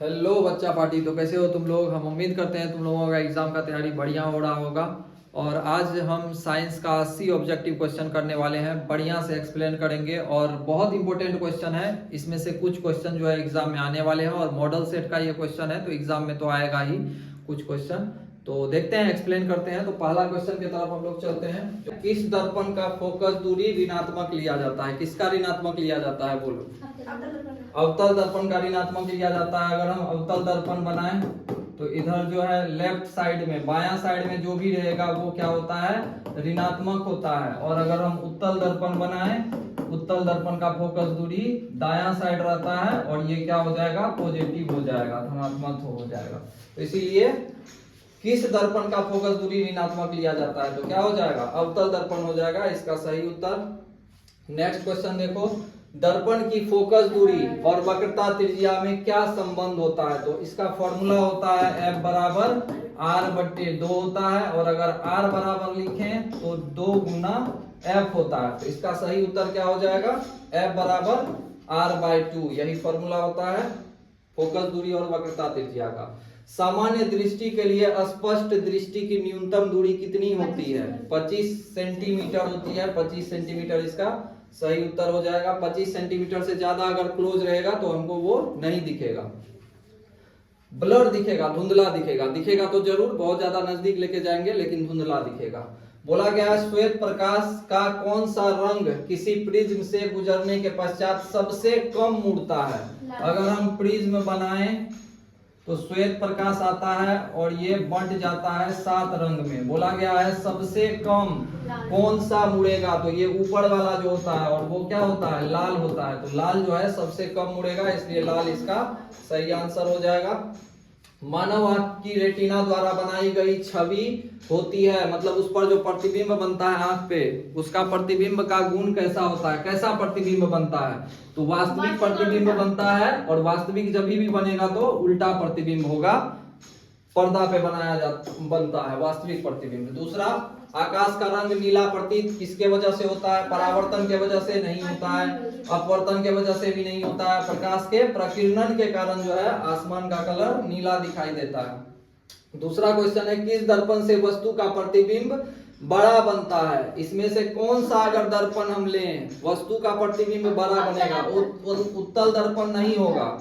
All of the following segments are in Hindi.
हेलो बच्चा पार्टी। तो कैसे हो तुम लोग। हम उम्मीद करते हैं तुम लोगों का एग्जाम का तैयारी बढ़िया हो रहा होगा। और आज हम साइंस का 80 ऑब्जेक्टिव क्वेश्चन करने वाले हैं, बढ़िया से एक्सप्लेन करेंगे और बहुत इंपॉर्टेंट क्वेश्चन है। इसमें से कुछ क्वेश्चन जो है एग्जाम में आने वाले हैं और मॉडल सेट का ये क्वेश्चन है तो एग्जाम में तो आएगा ही कुछ क्वेश्चन। तो देखते हैं, एक्सप्लेन करते हैं। तो पहला क्वेश्चन की तरफ हम लोग चलते हैं। किस दर्पण का फोकस दूरी ऋणात्मक लिया जाता है? किसका ऋणात्मक लिया जाता है बोलो। अवतल दर्पण का ऋणात्मक लिया जाता है। अगर हम अवतल दर्पण बनाएं तो इधर जो है लेफ्ट साइड में, बायां साइड में जो भी रहेगा वो क्या होता है, ऋणात्मक होता है। और अगर हम उत्तल दर्पण बनाएं, उत्तल दर्पण का फोकस दूरी दायां साइड रहता है और ये क्या हो जाएगा, पॉजिटिव हो जाएगा, धनात्मक हो जाएगा। तो इसीलिए किस दर्पण का फोकस दूरी ऋणात्मक लिया जाता है तो क्या हो जाएगा, अवतल दर्पण हो जाएगा इसका सही उत्तर। नेक्स्ट क्वेश्चन देखो, दर्पण की फोकस दूरी और वक्रता त्रिज्या में क्या संबंध होता है? तो इसका फॉर्मूला होता है F बराबर R/2 होता है। और अगर R बराबर लिखें तो 2 गुना F होता है। तो इसका सही उत्तर क्या हो जाएगा, F बराबर R/2। यही फॉर्मूला होता है फोकस दूरी और वक्रता त्रिज्या का। सामान्य दृष्टि के लिए स्पष्ट दृष्टि की न्यूनतम दूरी कितनी होती है? 25 सेंटीमीटर होती है। 25 सेंटीमीटर इसका सही उत्तर हो जाएगा। 25 सेंटीमीटर से ज्यादा अगर क्लोज रहेगा तो हमको वो नहीं दिखेगा, ब्लर दिखेगा, धुंधला दिखेगा। दिखेगा तो जरूर, बहुत ज्यादा नजदीक लेके जाएंगे लेकिन धुंधला दिखेगा। बोला गया है श्वेत प्रकाश का कौन सा रंग किसी प्रिज्म से गुजरने के पश्चात सबसे कम मुड़ता है? अगर हम प्रिज्म बनाएं तो श्वेत प्रकाश आता है और ये बंट जाता है 7 रंग में। बोला गया है सबसे कम कौन सा मुड़ेगा, तो ये ऊपर वाला जो होता है और वो क्या होता है, लाल होता है। तो लाल जो है सबसे कम मुड़ेगा, इसलिए लाल इसका सही आंसर हो जाएगा। मानव आंख की रेटिना द्वारा बनाई गई छवि होती है, मतलब उस पर जो प्रतिबिंब बनता है आंख पे, उसका प्रतिबिंब का गुण कैसा होता है, कैसा प्रतिबिंब बनता है? तो वास्तविक प्रतिबिंब बनता है। और वास्तविक जब भी बनेगा तो उल्टा प्रतिबिंब होगा, पर्दा पे बनता है वास्तविक प्रतिबिंब। दूसरा, आकाश का रंग नीला प्रतीत किसके वजह से होता है? परावर्तन के वजह से नहीं होता है, अपवर्तन के वजह से भी नहीं होता है। प्रकाश के प्रकीर्णन के कारण जो है आसमान का कलर नीला दिखाई देता है। दूसरा क्वेश्चन है, किस दर्पण से वस्तु का प्रतिबिंब बड़ा बनता है? इसमें से कौन सा अगर दर्पण हम लें वस्तु का प्रतिबिंब बड़ा बनेगा? उत्तल दर्पण नहीं होगा,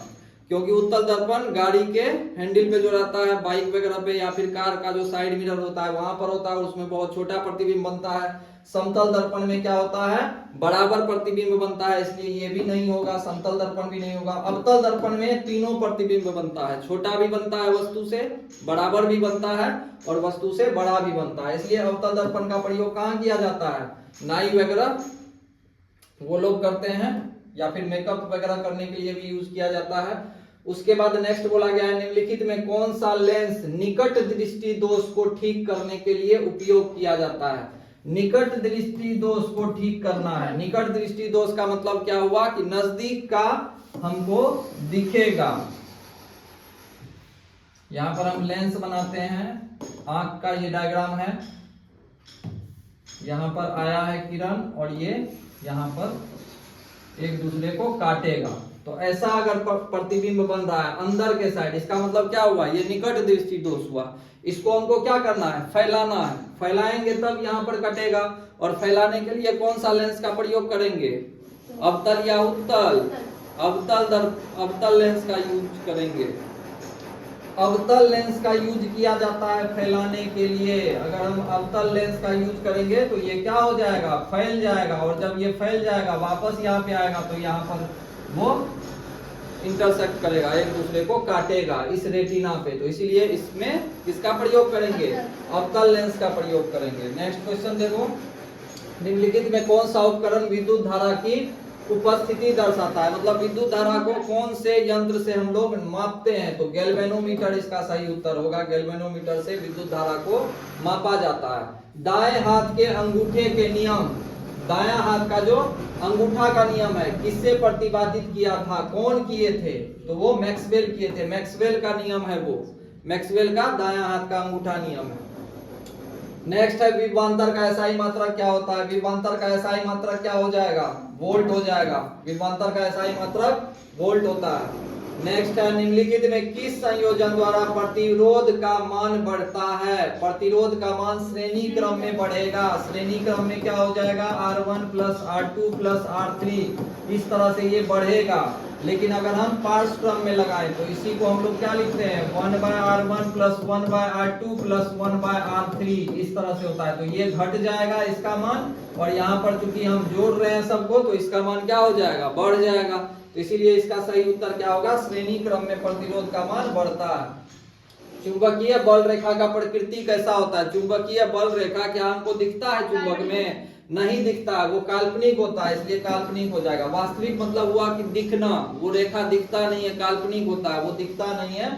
क्योंकि उत्तल दर्पण गाड़ी के हैंडल पे जो रहता है, बाइक वगैरह पे या फिर कार का जो साइड मिरर होता है वहां पर होता है, उसमें बहुत छोटा प्रतिबिंब बनता है। समतल दर्पण में क्या होता है, बराबर प्रतिबिंब बनता है, इसलिए ये भी नहीं होगा, समतल दर्पण भी नहीं होगा। अवतल दर्पण में तीनों प्रतिबिंब बनता है, छोटा भी बनता है वस्तु से, बराबर भी बनता है और वस्तु से बड़ा भी बनता है। इसलिए अवतल दर्पण का प्रयोग कहाँ किया जाता है, नाई वगैरह वो लोग करते हैं या फिर मेकअप वगैरह करने के लिए भी यूज किया जाता है। उसके बाद नेक्स्ट बोला गया है, निम्नलिखित में कौन सा लेंस निकट दृष्टि दोष को ठीक करने के लिए उपयोग किया जाता है? निकट दृष्टि दोष को ठीक करना है। निकट दृष्टि दोष का मतलब क्या हुआ कि नजदीक का हमको दिखेगा। यहां पर हम लेंस बनाते हैं, आंख का ये डायग्राम है, यहां पर आया है किरण और ये यहां पर एक दूसरे को काटेगा। तो ऐसा अगर प्रतिबिंब बन रहा है अंदर के साइड, इसका मतलब क्या हुआ, ये निकट दृष्टि दोष हुआ। इसको हमको क्या करना है, फैलाना है। फैलाएंगे तब यहाँ पर कटेगा। और फैलाने के लिए कौन सा लेंस का प्रयोग करेंगे, अवतल या उत्तल? अवतल लेंस का यूज करेंगे। अवतल लेंस का यूज किया जाता है फैलाने के लिए। अगर हम अवतल लेंस का यूज करेंगे तो ये क्या हो जाएगा, फैल जाएगा। और जब ये फैल जाएगा वापस यहाँ पे आएगा तो यहाँ पर वो इंटरसेक्ट करेगा, एक दूसरे को काटेगा इस रेटिना पे। तो इसीलिए इसमें किसका प्रयोग करेंगे, अवतल लेंस का प्रयोग करेंगे। नेक्स्ट क्वेश्चन देखो, निम्नलिखित में कौन सा उपकरण विद्युत धारा की उपस्थिति दर्शाता है? मतलब विद्युत धारा को कौन से यंत्र से हम लोग मापते हैं? तो गैल्वेनोमीटर इसका सही उत्तर होगा। गैल्वेनोमीटर से विद्युत धारा को मापा जाता है। दाएं हाथ के अंगूठे के नियम, दायां हाथ का जो अंगूठा का नियम है किससे प्रतिपादित किया था, कौन किए थे? तो वो मैक्सवेल किए थे। मैक्सवेल का नियम है वो, मैक्सवेल का दायां हाथ का अंगूठा नियम है। नेक्स्ट है, विभवांतर का एसआई मात्रक क्या होता है? विभवांतर का एसआई मात्रक क्या हो जाएगा, वोल्ट हो जाएगा। विभवांतर का एसआई मात्रक वोल्ट होता है। नेक्स्ट है, निम्नलिखित में किस संयोजन द्वारा प्रतिरोध का मान बढ़ता है? प्रतिरोध का मान श्रेणी क्रम में बढ़ेगा। श्रेणी क्रम में क्या हो जाएगा? R1 plus R2 plus R3, इस तरह से ये बढ़ेगा। लेकिन अगर हम पार्श्व क्रम में लगाएं तो इसी को हम लोग क्या लिखते हैं? 1/R1 plus 1/R2 plus 1/R3, इस तरह से होता है। तो ये घट जाएगा इसका मान, और यहाँ पर चूंकि हम जोड़ रहे हैं सबको, तो इसका मान क्या हो जाएगा? बढ़ जाएगा। तो इसीलिए इसका सही उत्तर क्या होगा? श्रेणी क्रम में प्रतिरोध का मान बढ़ता है। चुंबकीय बल रेखा का प्रकृति कैसा होता है? चुंबकीय बल रेखा क्या हमको दिखता है चुंबक में? नहीं दिखता है, वो काल्पनिक होता है, इसलिए काल्पनिक हो जाएगा। वास्तविक मतलब हुआ कि दिखना, वो रेखा दिखता नहीं है, काल्पनिक होता है, वो दिखता नहीं है,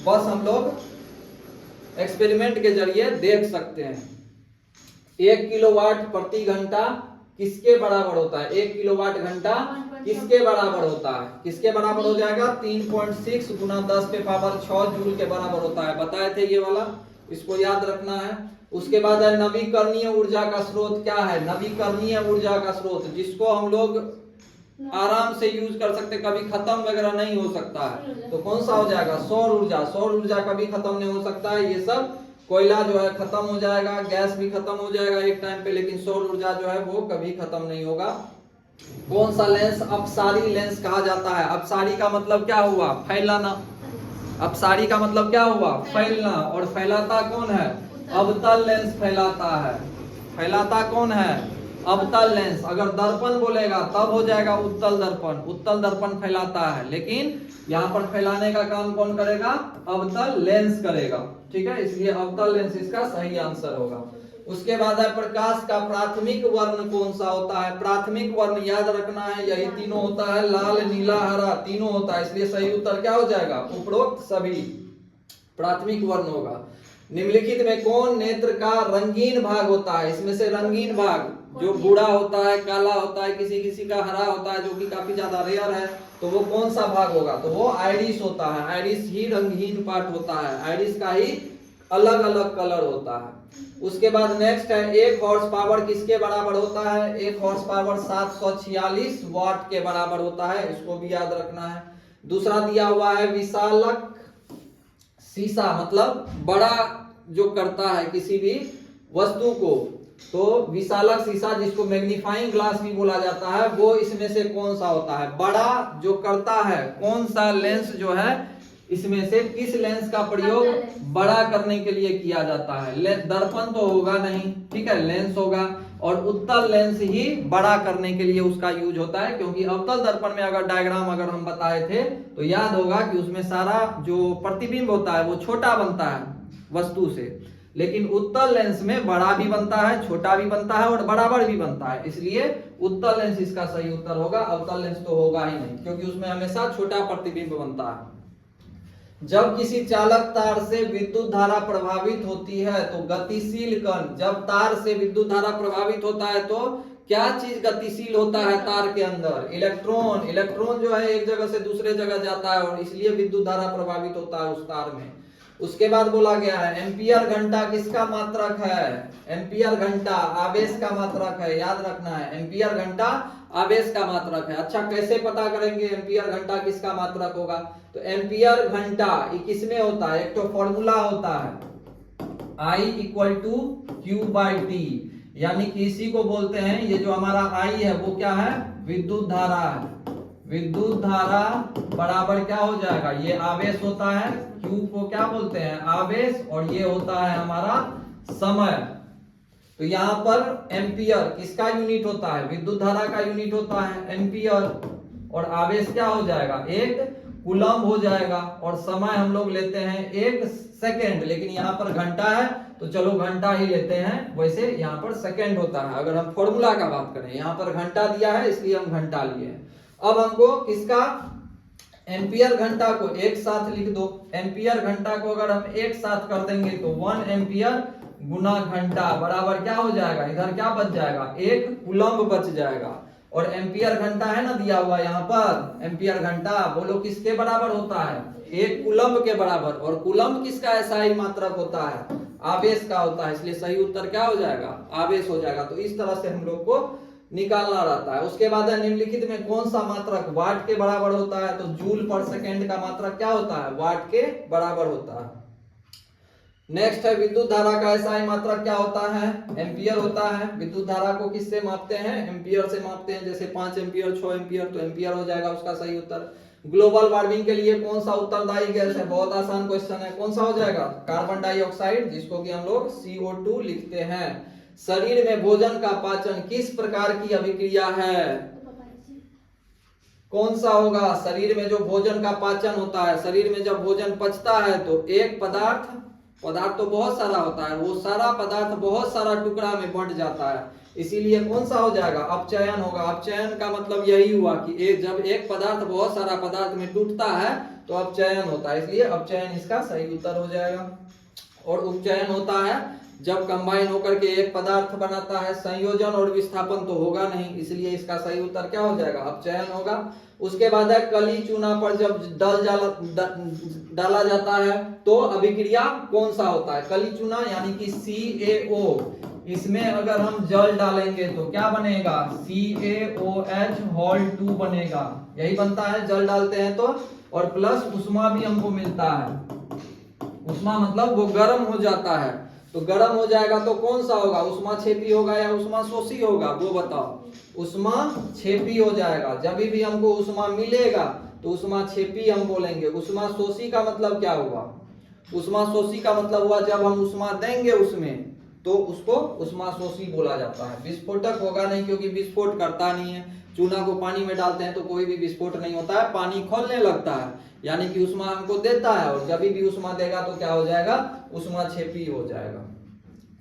बस हम लोग एक्सपेरिमेंट के जरिए देख सकते हैं। 1 किलोवाट प्रति घंटा किसके बराबर होता है? 1 किलोवाट घंटा किसके बराबर होता है? किसके बराबर हो जाएगा? 3.6 गुना 10 पे पावर 6 जूल के बराबर होता है। बताए थे ये वाला, इसको याद रखना है। उसके बाद है नवीकरणीय ऊर्जा का स्रोत क्या है? नवीकरणीय ऊर्जा का स्रोत जिसको हम लोग आराम से यूज कर सकते, कभी खत्म वगैरह नहीं हो सकता है, तो कौन सा हो जाएगा? सौर ऊर्जा। सौर ऊर्जा कभी खत्म नहीं हो सकता है। ये सब कोयला जो है खत्म हो जाएगा, गैस भी खत्म हो जाएगा एक टाइम पे, लेकिन सौर ऊर्जा जो है वो कभी खत्म नहीं होगा। कौन सा लेंस अपसारी लेंस कहा जाता है? अपसारी का मतलब क्या हुआ? फैलाना। अपसारी का मतलब क्या हुआ? फैलना। और फैलाता कौन है? अवतल लेंस फैलाता है। फैलाता कौन है? अवतल लेंस। अगर दर्पण बोलेगा तब हो जाएगा उत्तल दर्पण। उत्तल दर्पण फैलाता है, लेकिन यहाँ पर फैलाने का काम कौन करेगा? अवतल लेंस करेगा। ठीक है, इसलिए अवतल लेंस इसका सही आंसर होगा। उसके बाद है प्रकाश का प्राथमिक वर्ण कौन सा होता है? प्राथमिक वर्ण याद रखना है, यही तीनों होता है, लाल नीला हरा, तीनों होता है, इसलिए सही उत्तर क्या हो जाएगा? उपरोक्त सभी प्राथमिक वर्ण होगा। निम्नलिखित में कौन नेत्र का रंगीन भाग होता है? इसमें से रंगीन भाग जो बूढ़ा होता है, काला होता है, किसी किसी का हरा होता है, जो कि काफी ज्यादा रेयर है, तो वो कौन सा भाग होगा? तो वो आइरिस होता है। आइरिस ही रंगीन पार्ट होता है, आइरिस का ही अलग अलग कलर होता है। उसके बाद नेक्स्ट है, 1 हॉर्स पावर किसके बराबर होता है? 1 हॉर्स पावर 746 वाट के बराबर होता है, इसको भी याद रखना है। दूसरा दिया हुआ है विशालक शीशा, मतलब बड़ा जो करता है किसी भी वस्तु को, तो विशालक शीशा जिसको मैग्नीफाइंग ग्लास भी बोला जाता है, वो इसमें से कौन सा होता है? बड़ा जो करता है, कौन सा लेंस जो है इसमें से किस लेंस का प्रयोग बड़ा करने के लिए किया जाता है? दर्पण तो होगा नहीं, ठीक है, लेंस होगा, और उत्तल लेंस ही बड़ा करने के लिए उसका यूज होता है। क्योंकि अवतल दर्पण में अगर डायग्राम अगर हम बताए थे तो याद होगा कि उसमें सारा जो प्रतिबिंब होता है वो छोटा बनता है वस्तु से, लेकिन उत्तल लेंस में बड़ा भी बनता है, छोटा भी बनता है और बराबर भी बनता है, इसलिए उत्तल लेंस इसका सही उत्तर होगा। अवतल लेंस तो होगा ही नहीं, क्योंकि उसमें हमेशा छोटा प्रतिबिंब बनता है। जब किसी चालक तार से विद्युत धारा प्रभावित होती है तो गतिशील कण, जब तार से विद्युत धारा प्रभावित होता है तो क्या चीज गतिशील होता है तार के अंदर? इलेक्ट्रॉन। इलेक्ट्रॉन जो है एक जगह से दूसरे जगह जाता है, और इसलिए विद्युत धारा प्रभावित होता है उस तार में। उसके बाद बोला गया है एम्पियर घंटा किसका मात्रक है? एम्पियर घंटा आवेश का मात्रक है, याद रखना है, एम्पियर घंटा आवेश का मात्रक है। अच्छा, कैसे पता करेंगे एम्पियर घंटा किसका मात्रक होगा? तो एम्पियर घंटा ये किसमें होता है? एक तो फॉर्मूला होता है I इक्वल टू Q/T, यानी कि इसी को बोलते हैं, ये जो हमारा I है वो क्या है? विद्युत धारा है। विद्युत धारा बराबर क्या हो जाएगा? ये आवेश होता है, Q को क्या बोलते हैं? आवेश, और ये होता है हमारा समय। तो यहाँ पर एम्पियर किसका यूनिट होता है? विद्युत धारा का यूनिट होता है एम्पियर, और आवेश क्या हो जाएगा? 1 कूलम हो जाएगा, और समय हम लोग लेते हैं 1 सेकेंड, लेकिन यहाँ पर घंटा है तो चलो घंटा ही लेते हैं, वैसे यहाँ पर सेकेंड होता है अगर हम फॉर्मूला का बात करें। यहाँ पर घंटा दिया है इसलिए हम घंटा लिए हैं। अब हमको किसका? एम्पियर घंटा को एक साथ लिख दो। एम्पियर घंटा को अगर हम एक साथ कर देंगे तो 1 एम्पियर गुना घंटा बराबर क्या हो जाएगा? इधर क्या बच जाएगा? 1 कूलम बच जाएगा। और एम्पियर घंटा है ना दिया हुआ यहाँ पर, एम्पियर घंटा बोलो किसके बराबर होता है? 1 कूलम के बराबर। और कूलम किसका ऐसा ही मात्रक होता है? आवेश का होता है, इसलिए सही उत्तर क्या हो जाएगा? आवेश हो जाएगा। तो इस तरह से हम लोग को निकालना रहता है। उसके बाद है निम्नलिखित में कौन सा मात्रक वाट के बराबर होता है, तो जूल पर सेकेंड का मात्रक क्या होता है, वाट के बराबर होता है। नेक्स्ट है विद्युत धारा का एसआई मात्रक क्या होता है, एम्पियर होता है। विद्युत धारा को किससे मापते हैं, एम्पियर से मापते हैं, जैसे 5 एम्पियर 6 एम्पियर, तो एम्पियर हो जाएगा उसका सही उत्तर। ग्लोबल वार्मिंग के लिए कौन सा उत्तरदायी गैस है, बहुत आसान क्वेश्चन है, कौन सा हो जाएगा, कार्बन डाइऑक्साइड, जिसको कि हम लोग CO2 लिखते हैं। शरीर में भोजन का पाचन किस प्रकार की अभिक्रिया है, कौन सा होगा, शरीर में जो भोजन का पाचन होता है, शरीर में जब भोजन पचता है तो एक पदार्थ तो बहुत सारा होता है, वो सारा पदार्थ बहुत सारा टुकड़ा में बंट जाता है, इसीलिए कौन सा हो जाएगा, अपचयन होगा। अपचयन का मतलब यही हुआ कि जब एक पदार्थ बहुत सारा पदार्थ में टूटता है तो अपचयन होता है, इसलिए अपचयन इसका सही उत्तर हो जाएगा। और उपचयन होता है जब कंबाइन होकर के एक पदार्थ बनाता है, संयोजन और विस्थापन तो होगा नहीं, इसलिए इसका सही उत्तर क्या हो जाएगा, अपचयन होगा। उसके बाद है कली चूना पर जब डाला जाता है तो अभिक्रिया कौन सा होता है, कली चूना यानी कि CaO, इसमें अगर हम जल डालेंगे तो क्या बनेगा, CaOH2 बनेगा, यही बनता है जल डालते हैं तो, और प्लस उष्मा भी हमको मिलता है। उष्मा मतलब वो गर्म हो जाता है, तो गर्म हो जाएगा तो कौन सा होगा, उष्मा क्षेपी होगा या उष्मा शोषी होगा, वो बताओ। उष्मा क्षेपी हो जाएगा, जब भी हमको उष्मा मिलेगा तो उष्मा क्षेपी हम बोलेंगे। उष्मा शोषी का मतलब क्या हुआ, उष्मा शोषी का मतलब हुआ जब हम उष्मा देंगे उसमें तो उसको उष्मा शोषी बोला जाता है। विस्फोटक होगा नहीं, क्योंकि विस्फोट करता नहीं है। चूना को पानी में डालते हैं तो कोई भी विस्फोट नहीं होता है, पानी खोलने लगता है, यानी कि उष्मा हमको देता है, और जब भी उष्मा देगा तो क्या हो जाएगा, उष्मा क्षेपी हो जाएगा।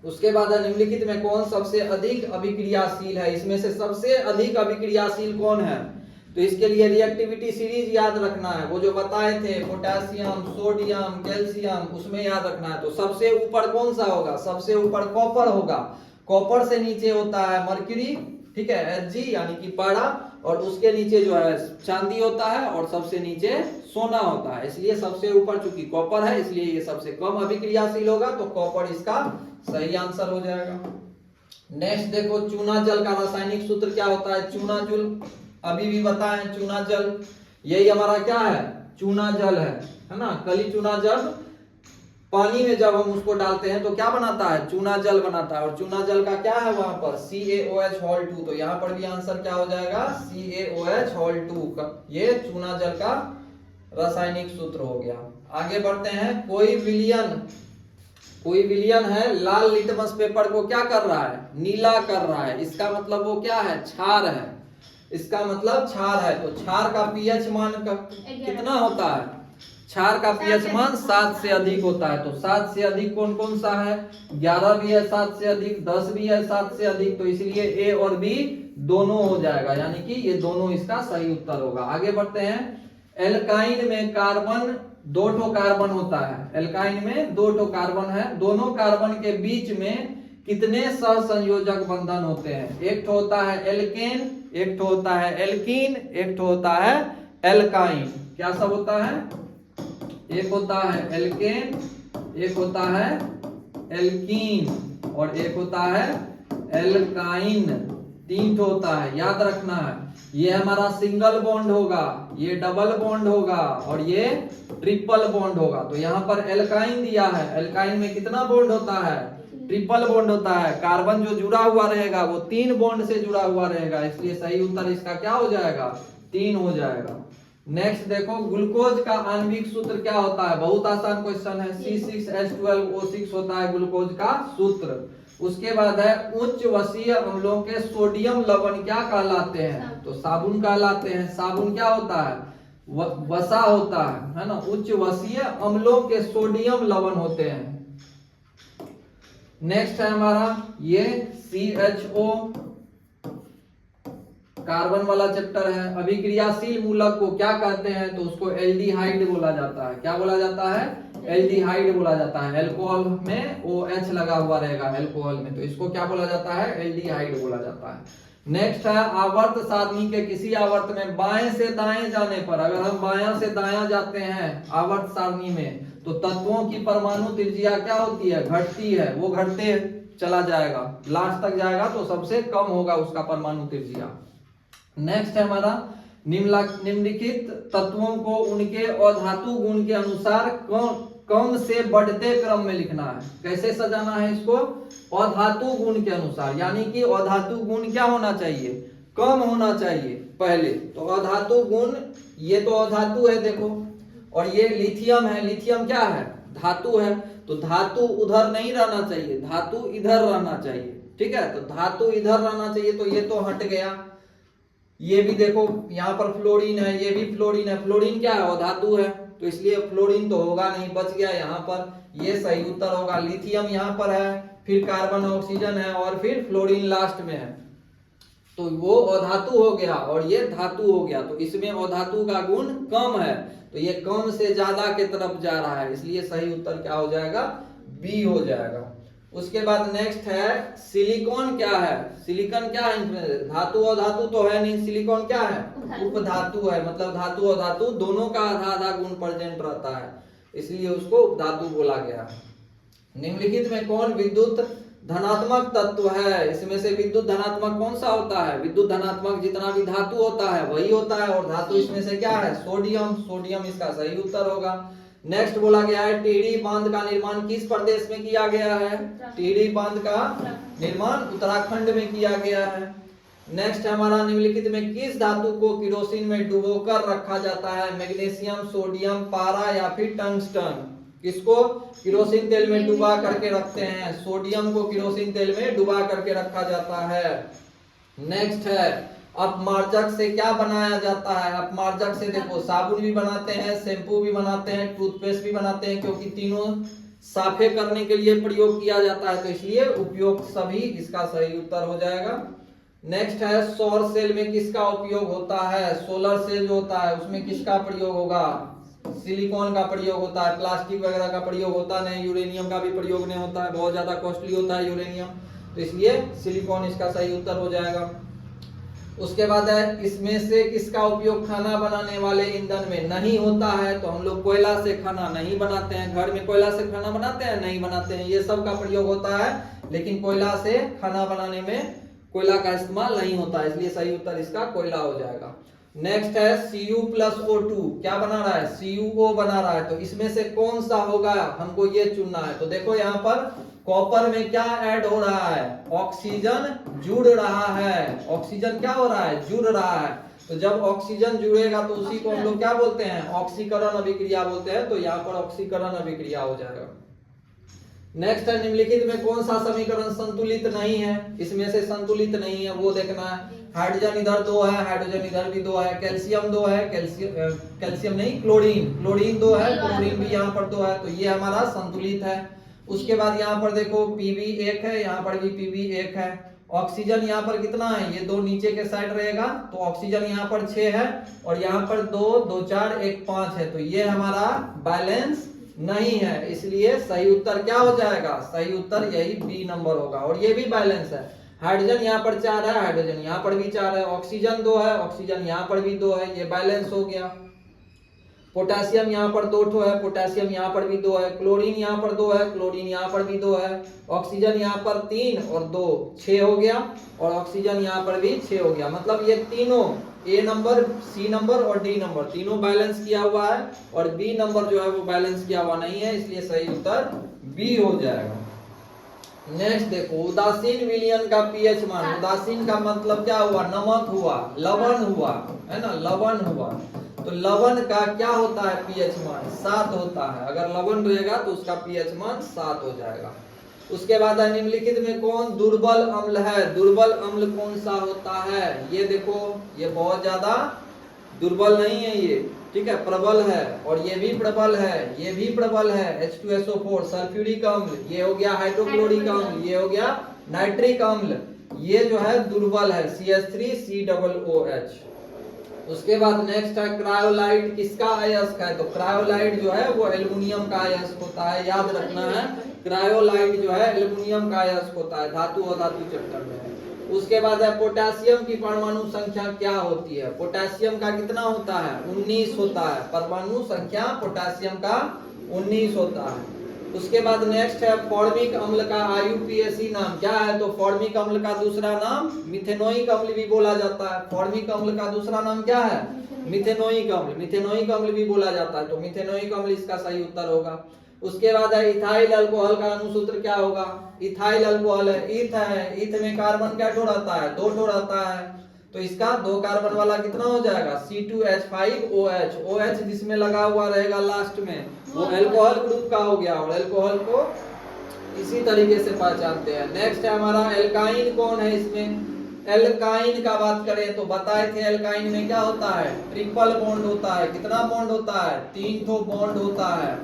उसके बाद निम्नलिखित में कौन सबसे अधिक अभिक्रियाशील है, इसमें से सबसे अधिक अभिक्रियाशील कौन है, तो इसके लिए रिएक्टिविटी सीरीज याद रखना है, वो जो बताए थे पोटेशियम, सोडियम, कैल्शियम, उसमें याद रखना है। तो सबसे ऊपर कौन सा होगा, सबसे ऊपर कॉपर होगा, कॉपर से नीचे होता है मरकरी, ठीक है, Hg यानी कि पारा, और उसके नीचे जो है चांदी होता है, और सबसे नीचे सोना होता है, इसलिए सबसे ऊपर चूंकि कॉपर है इसलिए ये सबसे कम अभिक्रियाशील होगा, तो कॉपर इसका सही आंसर हो जाएगा। नेक्स्ट देखो चूना जल का रासायनिक सूत्र क्या होता है, चूना जल अभी भी बताएं, चूना जल यही हमारा क्या है, चूना जल है ना। कली चूना जल पानी में जब हम उसको डालते हैं तो क्या बनाता है, चूना जल बनाता है, और चूना जल का क्या है वहां पर CaOH2, तो यहाँ पर भी आंसर क्या हो जाएगा, CaOH2, ये चूना जल का रासायनिक सूत्र हो गया। आगे बढ़ते हैं, कोई विलियन है लाल लिटमस पेपर को क्या कर रहा है, नीला कर रहा है, इसका मतलब वो क्या है, क्षार है, इसका मतलब क्षार है। तो क्षार का पीएच मान कितना होता है, क्षार का पीएच मान 7 से अधिक होता है। तो 7 से अधिक कौन कौन सा है, 11 भी है 7 से अधिक, 10 भी है 7 से अधिक, तो इसलिए ए और बी दोनों हो जाएगा, यानी कि ये दोनों इसका सही उत्तर होगा। आगे बढ़ते हैं, एल्काइन में कार्बन 2 ठो कार्बन होता है, एल्काइन में 2 ठो कार्बन है, दोनों कार्बन के बीच में कितने सहसंयोजक बंधन होते हैं, एक ठो होता है एल्केन, एक ठो होता है एल्कीन, एक ठो होता है एल्काइन, क्या सब होता है, एक होता है एल्केन, एक होता है एल्कीन, और एक होता है एल्काइन, 3 ठो होता है, याद रखना है। ये हमारा सिंगल बॉन्ड होगा, ये डबल बॉन्ड होगा, और ये ट्रिपल बॉन्ड होगा। तो यहाँ पर एल्काइन दिया है, एल्काइन में कितना बॉन्ड होता है, ट्रिपल बॉन्ड होता है, कार्बन जो जुड़ा हुआ रहेगा वो 3 बॉन्ड से जुड़ा हुआ रहेगा, इसलिए सही उत्तर इसका क्या हो जाएगा, 3 हो जाएगा। नेक्स्ट देखो, ग्लूकोज का आणविक सूत्र क्या होता है, बहुत आसान क्वेश्चन है, C6H12O6 होता है ग्लूकोज का सूत्र। उसके बाद है उच्च वसीय अम्लों के सोडियम लवण क्या कहलाते हैं, तो साबुन कहलाते हैं। साबुन क्या होता है, वसा होता है ना। उच्च वसीय अम्लों के सोडियम लवण होते हैं। नेक्स्ट है हमारा ये CHO कार्बन वाला चैप्टर है। अभिक्रियाशील मूलक को क्या कहते हैं, तो उसको एल्डिहाइड बोला जाता है, क्या बोला जाता है, एल्डिहाइड बोला जाता है। अल्कोहल में OH लगा हुआ रहेगा अल्कोहल में, तो इसको क्या बोला जाता है, एल्डिहाइड बोला जाता है। नेक्स्ट है आवर्त सारणी के किसी आवर्त में बाएं से दाएं जाने पर, अगर हम बायां से दायां जाते हैं आवर्त सारणी में, तो तत्वों की परमाणु त्रिज्या क्या होती है, घटती है। वो घटते चला जाएगा, लास्ट तक जाएगा तो सबसे कम होगा उसका परमाणु त्रिज्या। नेक्स्ट है हमारा निम्नलिखित तत्वों को उनके अधातु गुण के अनुसार कम से बढ़ते क्रम में लिखना है। कैसे सजाना है इसको? अधातु गुण के अनुसार, यानी कि अधातु गुण क्या होना चाहिए? कम होना चाहिए पहले। तो अधातु गुण, ये तो अधातु है देखो, और ये लिथियम है। लिथियम क्या है? धातु है। तो धातु उधर नहीं रहना चाहिए, धातु इधर रहना चाहिए। ठीक है, तो धातु इधर रहना चाहिए, तो ये तो हट गया। ये भी देखो यहाँ पर फ्लोरीन है, ये भी फ्लोरीन है। फ्लोरीन क्या है? अधातु है, तो इसलिए फ्लोरीन तो होगा नहीं, बच गया यहाँ पर। ये सही उत्तर होगा। लिथियम यहाँ पर है, फिर कार्बन ऑक्सीजन है, और फिर फ्लोरीन लास्ट में है, तो वो अधातु हो गया और ये धातु हो गया। तो इसमें अधातु का गुण कम है, तो ये कम से ज्यादा के तरफ जा रहा है, इसलिए सही उत्तर क्या हो जाएगा? बी हो जाएगा। उसके बाद नेक्स्ट है सिलिकॉन क्या है? सिलिकॉन क्या है? धातु और धातु तो है नहीं, सिलिकॉन क्या है? उपधातु है, मतलब धातु और धातु दोनों का आधा आधा गुण प्रेजेंट रहता है, इसलिए उसको उपधातु बोला गया। निम्नलिखित में कौन विद्युत धनात्मक तत्व है? इसमें से विद्युत धनात्मक कौन सा होता है? विद्युत धनात्मक जितना भी धातु होता है वही होता है, और धातु इसमें से क्या है? सोडियम। सोडियम इसका सही उत्तर होगा। नेक्स्ट बोला गया है टिहरी बांध का निर्माण किस प्रदेश में किया गया है? टिहरी बांध का निर्माण उत्तराखंड में किया गया है। नेक्स्ट हमारा निम्नलिखित में किस धातु को केरोसिन में डुबोकर रखा जाता है? मैग्नीशियम, सोडियम, पारा या फिर टंगस्टन? किसको केरोसिन तेल में डुबा करके रखते हैं? सोडियम को केरोसिन तेल में डुबा करके रखा जाता है। नेक्स्ट है अपमार्जक से क्या बनाया जाता है? अपमार्जक से देखो साबुन भी बनाते हैं, शैम्पू भी बनाते हैं, टूथपेस्ट भी बनाते हैं, क्योंकि तीनों साफे करने के लिए प्रयोग किया जाता है, तो इसलिए उपयोग सभी इसका सही उत्तर हो जाएगा। नेक्स्ट है सौर सेल में किसका उपयोग होता है? सोलर सेल जो होता है उसमें किसका प्रयोग होगा? सिलिकॉन का प्रयोग होता है, प्लास्टिक वगैरह का प्रयोग होता नहीं, यूरेनियम का भी प्रयोग नहीं होता है, बहुत ज्यादा कॉस्टली होता है यूरेनियम, तो इसलिए सिलिकॉन इसका सही उत्तर हो जाएगा। उसके बाद है इसमें से किसका उपयोग खाना बनाने वाले ईंधन में नहीं होता है? तो हम लोग कोयला से खाना नहीं बनाते हैं, घर में कोयला से खाना बनाते हैं? नहीं बनाते हैं, ये सब का प्रयोग होता है, लेकिन कोयला से खाना बनाने में कोयला का इस्तेमाल नहीं होता है, इसलिए सही उत्तर इसका कोयला हो जाएगा। नेक्स्ट है Cu+O2 क्या बना रहा है? CuO बना रहा है, तो इसमें से कौन सा होगा हमको ये चुनना है। तो देखो यहाँ पर कॉपर में क्या ऐड हो रहा है? ऑक्सीजन जुड़ रहा है। ऑक्सीजन क्या हो रहा है? जुड़ रहा है। तो जब ऑक्सीजन जुड़ेगा तो उसी को हम लोग क्या बोलते हैं? ऑक्सीकरण अभिक्रिया बोलते हैं, तो यहाँ पर ऑक्सीकरण अभिक्रिया हो जाएगा। नेक्स्ट है निम्नलिखित में कौन सा समीकरण संतुलित नहीं है? इसमें से संतुलित नहीं है वो देखना है। हाइड्रोजन इधर 2 है, हाइड्रोजन इधर भी 2 है, कैल्शियम 2 है, कैल्शियम नहीं क्लोरीन 2 है, क्लोरीन भी यहाँ पर 2 है, तो ये हमारा संतुलित है। उसके बाद यहाँ पर देखो Pb 1 है, यहाँ पर भी Pb 1 है। ऑक्सीजन यहाँ पर कितना है? ये 2 नीचे के साइड रहेगा, तो ऑक्सीजन यहाँ पर 6 है, और यहाँ पर 2 2 4 1 5 है, तो ये हमारा बैलेंस नहीं है, इसलिए सही उत्तर क्या हो जाएगा? सही उत्तर यही बी नंबर होगा, और ये भी बैलेंस है। हाइड्रोजन यहाँ पर 4 है, हाइड्रोजन यहाँ पर भी 4 है, ऑक्सीजन 2 है, ऑक्सीजन यहाँ पर भी 2 है, ये बैलेंस हो गया। पोटेशियम यहाँ पर 2 है, पोटेशियम यहाँ पर भी 2 है, क्लोरीन यहाँ पर 2 है, क्लोरीन यहाँ पर भी 2 है, ऑक्सीजन यहाँ पर 3 और 2 6 हो गया, और ऑक्सीजन यहाँ पर भी 6 हो गया। मतलब ये तीनों ए नंबर, सी नंबर और डी नंबर तीनों बैलेंस किया हुआ है, और बी नंबर जो है वो बैलेंस किया हुआ नहीं है, इसलिए सही उत्तर बी हो जाएगा। नेक्स्ट देखो उदासीन विलयन का पीएच मान। उदासीन का मतलब क्या हुआ? नमक हुआ, लवण हुआ, है ना, लवण हुआ। तो लवण का क्या होता है? पीएच मान 7 होता है। अगर लवण रहेगा तो उसका पीएच मान 7 हो जाएगा। उसके बाद निम्नलिखित में कौन दुर्बल अम्ल है? दुर्बल अम्ल कौन सा होता है? ये देखो, ये बहुत ज्यादा दुर्बल नहीं है ये, ठीक है, प्रबल है, और ये भी प्रबल है, ये भी प्रबल है। H2SO4 सल्फ्यूरिक अम्ल, ये हो गया हाइड्रोक्लोरिक अम्ल, ये हो गया नाइट्रिक अम्ल, ये जो है दुर्बल है CH3COOH। उसके बाद नेक्स्ट है क्रायोलाइट किसका अयस्क है? तो क्रायोलाइट जो है वो एल्युमिनियम का अयस्क होता है, याद रखना है, क्रायोलाइट जो है एल्युमिनियम का अयस्क होता है, धातु और धातु चैप्टर में है। उसके बाद है पोटेशियम की परमाणु संख्या क्या होती है? पोटेशियम का कितना होता है? 19 होता है, परमाणु संख्या पोटेशियम का 19 होता है। उसके बाद नेक्स्ट है फॉर्मिक अम्ल का आईयूपीएसी नाम क्या है? तो फॉर्मिक अम्ल का दूसरा नाम मिथेनोइक अम्ल भी बोला जाता है। फॉर्मिक अम्ल का दूसरा नाम क्या है? मिथेनोइक अम्ल। मिथेनोइक अम्ल भी बोला जाता है, तो मिथेनोइक अम्ल इसका सही उत्तर होगा। उसके बाद है इथाइल अल्कोहल का अनुसूत्र क्या होगा? इथाइल अल्कोहल है, ईथ है, ईथ में कार्बन क्या ठो रहता है? 2 ठो रहता है, तो इसका 2 कार्बन वाला कितना हो जाएगा? C2H5OH। OH जिसमें लगा हुआ रहेगा लास्ट में वो अल्कोहल ग्रुप का हो गया, और अल्कोहल को इसी तरीके से पहचानते हैं। नेक्स्ट है हमारा एल्काइन कौन है? इसमें एल्काइन का बात करें तो बताए थे एल्काइन में क्या होता है? ट्रिपल बॉन्ड होता है। कितना बॉन्ड होता है? 3 ठो बॉन्ड होता है।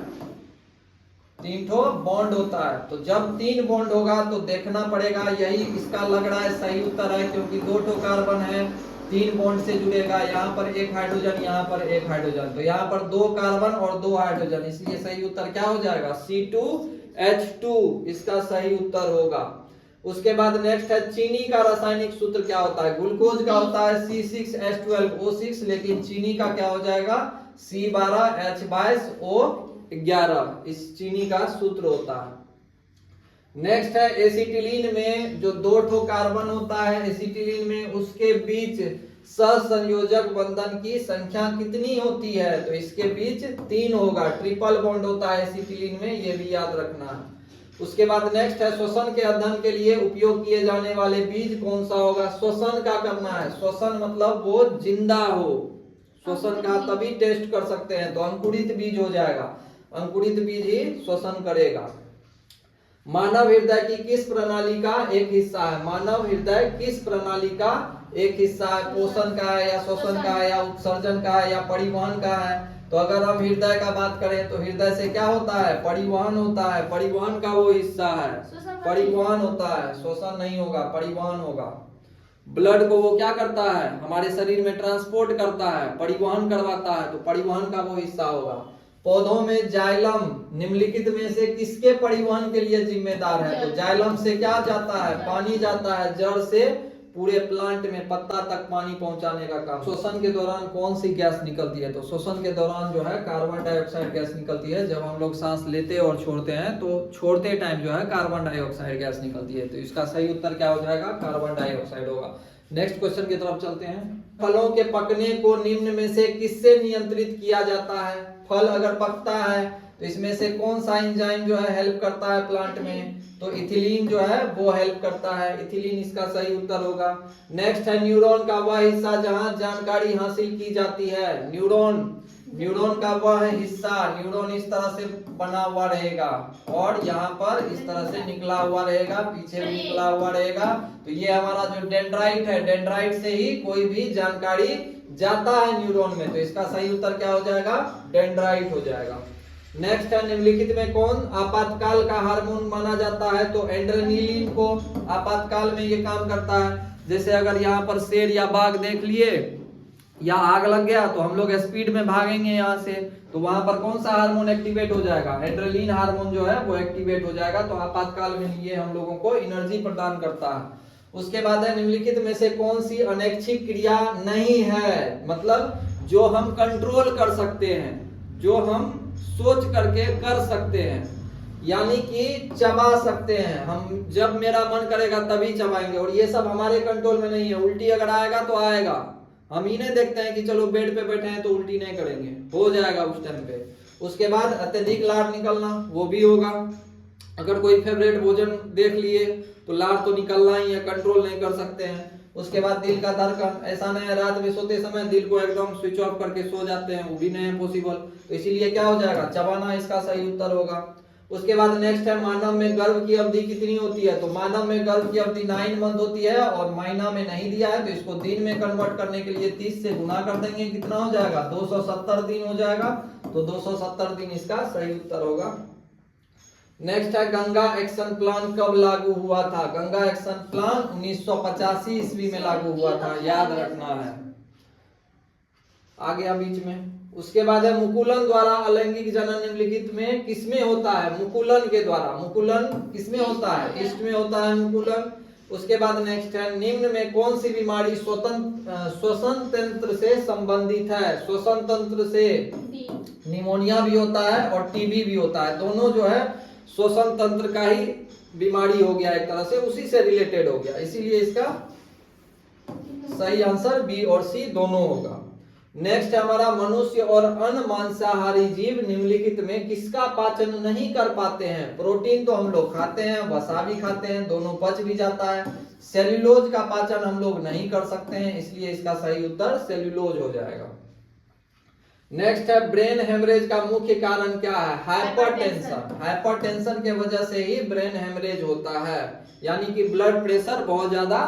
3 ठो बॉन्ड होता है। तो जब 3 बॉन्ड होगा तो देखना पड़ेगा, यही इसका लग रहा है सही उत्तर है, क्योंकि 2 ठो कार्बन है, 3 बॉन्ड से जुड़ेगा। यहाँ पर 1 हाइड्रोजन, यहाँ पर 1 हाइड्रोजन, तो यहाँ पर 2 कार्बन और 2 हाइड्रोजन, इसलिए सही उत्तर क्या हो जाएगा? C2H2 इसका सही उत्तर होगा। उसके बाद नेक्स्ट है चीनी का रासायनिक सूत्र क्या होता है? ग्लूकोज का होता है C6H12O6, लेकिन चीनी का क्या हो जाएगा? C12H22O11, इस चीनी का सूत्र होता है। नेक्स्ट है एसिटिलीन में जो 2 ठो कार्बन होता है एसिटिलीन में, उसके बीच सहसंयोजक बंधन की संख्या कितनी होती है? तो इसके बीच 3 होगा। ट्रिपल बॉन्ड होता है एसिटिलीन में, ये भी याद रखना है। उसके बाद नेक्स्ट है श्वसन के अध्ययन के लिए उपयोग किए जाने वाले बीज कौन सा होगा? श्वसन का करना है। श्वसन मतलब वो जिंदा हो, श्वसन का तभी टेस्ट कर सकते हैं, तो अंकुरित बीज हो जाएगा। अंकुरित बीज ही श्वसन करेगा। मानव हृदय की किस प्रणाली का एक हिस्सा है? मानव हृदय किस प्रणाली का एक हिस्सा है? पोषण का है, या श्वसन का है, या उत्सर्जन का है, या परिवहन का है? तो अगर हम हृदय का बात करें तो हृदय से क्या होता है? परिवहन होता है। परिवहन का वो हिस्सा है, परिवहन होता है, श्वसन नहीं होगा, परिवहन होगा। ब्लड को वो क्या करता है? हमारे शरीर में ट्रांसपोर्ट करता है, परिवहन करवाता है, तो परिवहन का वो हिस्सा होगा। पौधों में जाइलम निम्नलिखित में से किसके परिवहन के लिए जिम्मेदार है? तो जाइलम से क्या जाता है? पानी जाता है, जड़ से पूरे प्लांट में पत्ता तक पानी पहुंचाने का काम। श्वसन के दौरान कौन सी गैस निकलती है? तो श्वसन के दौरान जो है कार्बन डाइऑक्साइड गैस निकलती है। जब हम लोग सांस लेते और छोड़ते हैं तो छोड़ते टाइम जो है कार्बन डाइऑक्साइड गैस निकलती है, तो इसका सही उत्तर क्या हो जाएगा? कार्बन डाइऑक्साइड होगा। नेक्स्ट क्वेश्चन की तरफ चलते हैं। फलों के पकने को निम्न में से किससे नियंत्रित किया जाता है? फल अगर पकता है तो इसमें से कौन सा एंजाइम जो है हेल्प करता है प्लांट में? तो इथिलीन जो है वो हेल्प करता है, इथिलीन इसका सही उत्तर होगा। नेक्स्ट है न्यूरॉन का वह हिस्सा जहां जानकारी हासिल की जाती है। न्यूरॉन, न्यूरॉन का वह हिस्सा, न्यूरॉन इस तरह से बना हुआ रहेगा और यहाँ पर इस तरह से निकला हुआ रहेगा, पीछे भी निकला हुआ रहेगा। तो ये हमारा जो डेंड्राइट है, डेंड्राइट से ही कोई भी जानकारी जाता है न्यूरॉन में, तो इसका सही उत्तर क्या हो जाएगा? डेंड्राइट हो जाएगा। नेक्स्ट है निम्नलिखित में कौन आपातकाल का हार्मोन माना जाता है? तो एड्रेनलिन को आपातकाल में ये काम करता है। जैसे अगर यहाँ पर शेर या बाघ देख लिए या आग लग गया तो हम लोग स्पीड में भागेंगे यहाँ से, तो वहां पर कौन सा हार्मोन एक्टिवेट हो जाएगा? एड्रेनलिन हार्मोन जो है वो एक्टिवेट हो जाएगा। तो आपातकाल में ये हम लोगों को एनर्जी प्रदान करता है। उसके बाद है निम्नलिखित में से कौन सी अनैच्छिक क्रिया नहीं है? मतलब जो हम कंट्रोल कर सकते हैं, जो हम सोच करके कर सकते हैं, यानी कि चबा सकते हैं। हम जब मेरा मन करेगा तभी चबाएंगे, और ये सब हमारे कंट्रोल में नहीं है। उल्टी अगर आएगा तो आएगा, हम ही नहीं देखते हैं कि चलो बेड पे बैठे हैं तो उल्टी नहीं करेंगे, हो जाएगा उस टाइम पे। उसके बाद अत्यधिक लार निकलना, वो भी होगा। अगर कोई फेवरेट भोजन देख लिए तो लार तो निकलना ही है, कंट्रोल नहीं कर सकते हैं। उसके बाद दिल का धड़कन, ऐसा नहीं है रात में सोते समय दिल को एकदम स्विच ऑफ करके सो जाते हैं, वो भी नहीं है पॉसिबल, तो इसीलिए क्या हो जाएगा? चबाना इसका सही उत्तर होगा। उसके बाद नेक्स्ट है मानव में गर्भ की अवधि कितनी होती है? तो मानव में गर्भ की अवधि 9 मंथ होती है, और महीना में नहीं दिया है तो इसको दिन में कन्वर्ट करने के लिए 30 से गुना कर देंगे, कितना हो जाएगा? 270 दिन हो जाएगा। तो 270 दिन इसका सही उत्तर होगा। नेक्स्ट है गंगा एक्शन प्लान कब लागू हुआ था? गंगा एक्शन प्लान 1985 ईस्वी में लागू हुआ था, याद रखना है, आ गया बीच में। उसके बाद है मुकुलन द्वारा अलैंगिक जनन निम्नलिखित में किसमें होता है? मुकुलन के द्वारा, मुकुलन किसमें होता है? ईस्ट में होता है मुकुलन। उसके बाद नेक्स्ट है निम्न में कौन सी बीमारी श्वसन तंत्र से संबंधित है? श्वसन तंत्र से निमोनिया भी होता है और टीबी भी होता है, दोनों जो है श्वसन तंत्र का ही बीमारी हो गया, एक तरह से उसी से रिलेटेड हो गया, इसीलिए इसका सही आंसर बी और सी दोनों होगा। नेक्स्ट है हमारा, मनुष्य और अन्य मांसाहारी जीव निम्नलिखित में किसका पाचन नहीं कर पाते हैं? प्रोटीन तो हम लोग खाते हैं, वसा भी खाते हैं, दोनों पच भी जाता है। सेल्यूलोज का पाचन हम लोग नहीं कर सकते हैं, इसलिए इसका सही उत्तर सेल्यूलोज हो जाएगा। नेक्स्ट है, ब्रेन हेमरेज का मुख्य कारण क्या है? हाइपरटेंशन। हाइपरटेंशन के वजह से ही ब्रेन हेमरेज होता है, यानी कि ब्लड प्रेशर बहुत ज्यादा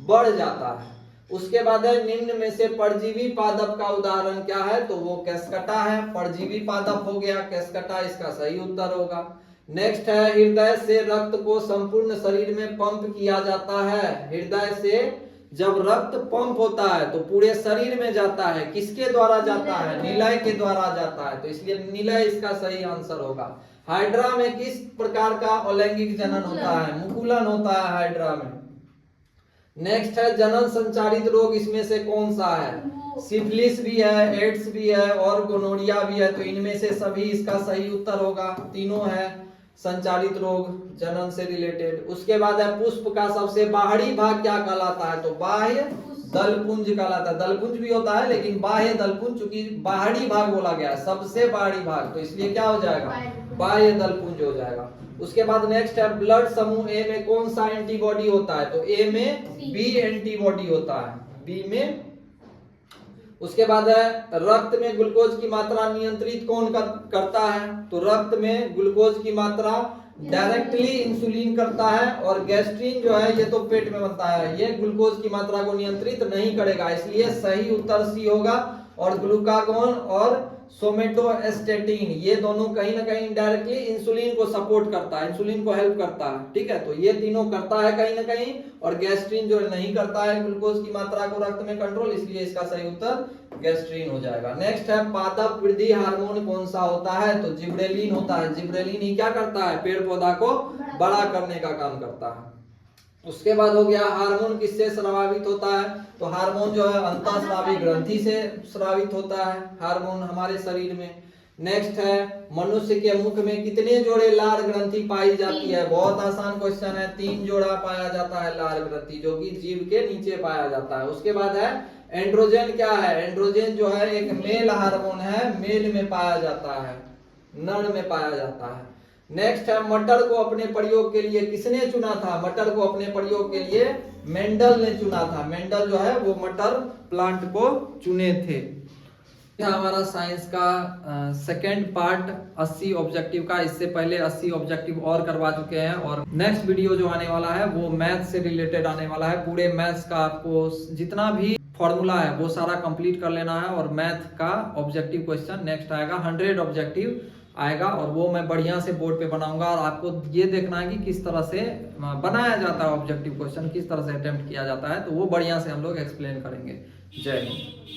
बढ़ जाता है। उसके बाद है, निम्न में से परजीवी पादप का उदाहरण क्या है? तो वो केस्कटा है, परजीवी पादप हो गया केस्कटा, इसका सही उत्तर होगा। नेक्स्ट है, हृदय से रक्त को संपूर्ण शरीर में पंप किया जाता है। हृदय से जब रक्त पंप होता है तो पूरे शरीर में जाता है, किसके द्वारा जाता है? निलय के द्वारा जाता है, तो इसलिए निलय इसका सही आंसर होगा। हाइड्रा में किस प्रकार का अलैंगिक जनन होता है? मुकुलन होता है हाइड्रा में। नेक्स्ट है, जनन संचारित रोग इसमें से कौन सा है? सिफिलिस भी है, एड्स भी है और गोनोरिया भी है, तो इनमें से सभी इसका सही उत्तर होगा। तीनों है संचारित रोग जनन से रिलेटेड। उसके बाद है, पुष्प का सबसे बाहरी भाग क्या कहलाता है? तो बाह्य दलपुंज कहलाता है। दलपुंज भी होता है लेकिन बाह्य दलपुंज, चूंकि बाहरी भाग बोला गया है, सबसे बाहरी भाग, तो इसलिए क्या हो जाएगा? बाह्य दलपुंज हो जाएगा। उसके बाद नेक्स्ट है, ब्लड समूह ए में कौन सा एंटीबॉडी होता है? तो ए में बी एंटीबॉडी होता है, बी में। उसके बाद है, रक्त में ग्लूकोज की मात्रा नियंत्रित कौन करता है? तो रक्त में ग्लूकोज की मात्रा डायरेक्टली इंसुलिन करता है, और गैस्ट्रिन जो है ये तो पेट में बनता है, ये ग्लूकोज की मात्रा को नियंत्रित नहीं करेगा, इसलिए सही उत्तर सी होगा। और ग्लूकागोन और सोमेटोस्टेटिन ये दोनों कहीं ना कहीं इनडायरेक्टली इंसुलिन को सपोर्ट करता है, इंसुलिन को हेल्प करता है, ठीक है। तो ये तीनों करता है कहीं ना कहीं, और गैस्ट्रिन जो नहीं करता है ग्लूकोज की मात्रा को रक्त में कंट्रोल, इसलिए इसका सही उत्तर गैस्ट्रिन हो जाएगा। नेक्स्ट है, पादप वृद्धि हार्मोन कौन सा होता है? तो जिब्रेलिन होता है। जिब्रेलिन ही क्या करता है? पेड़ पौधा को बड़ा करने का काम करता है। उसके बाद हो गया, हार्मोन किससे स्रावित होता है? तो हार्मोन जो है अंतःस्रावी ग्रंथि से स्रावित होता है हार्मोन हमारे शरीर में। नेक्स्ट है, मनुष्य के मुख में कितने जोड़े लार ग्रंथि पाई जाती है? बहुत आसान क्वेश्चन है, 3 जोड़ा पाया जाता है लार ग्रंथि, जो कि जीभ के नीचे पाया जाता है। उसके बाद है, एंड्रोजन क्या है? एंड्रोजन जो है एक मेल हार्मोन है, मेल में पाया जाता है, नर में पाया जाता है। नेक्स्ट है, मटर को अपने प्रयोग के लिए किसने चुना था? मटर को अपने प्रयोग के लिए मेंडल ने चुना था। मेंडल जो है वो मटर प्लांट को चुने थे। हमारा साइंस का सेकेंड पार्ट 80 ऑब्जेक्टिव का। इससे पहले 80 ऑब्जेक्टिव और करवा चुके हैं, और नेक्स्ट वीडियो जो आने वाला है वो मैथ से रिलेटेड आने वाला है। पूरे मैथ्स का आपको जितना भी फॉर्मूला है वो सारा कंप्लीट कर लेना है, और मैथ का ऑब्जेक्टिव क्वेश्चन नेक्स्ट आएगा, 100 ऑब्जेक्टिव आएगा, और वो मैं बढ़िया से बोर्ड पे बनाऊंगा, और आपको ये देखना है कि किस तरह से बनाया जाता है ऑब्जेक्टिव क्वेश्चन, किस तरह से अटेम्प्ट किया जाता है, तो वो बढ़िया से हम लोग एक्सप्लेन करेंगे। जय हिंद।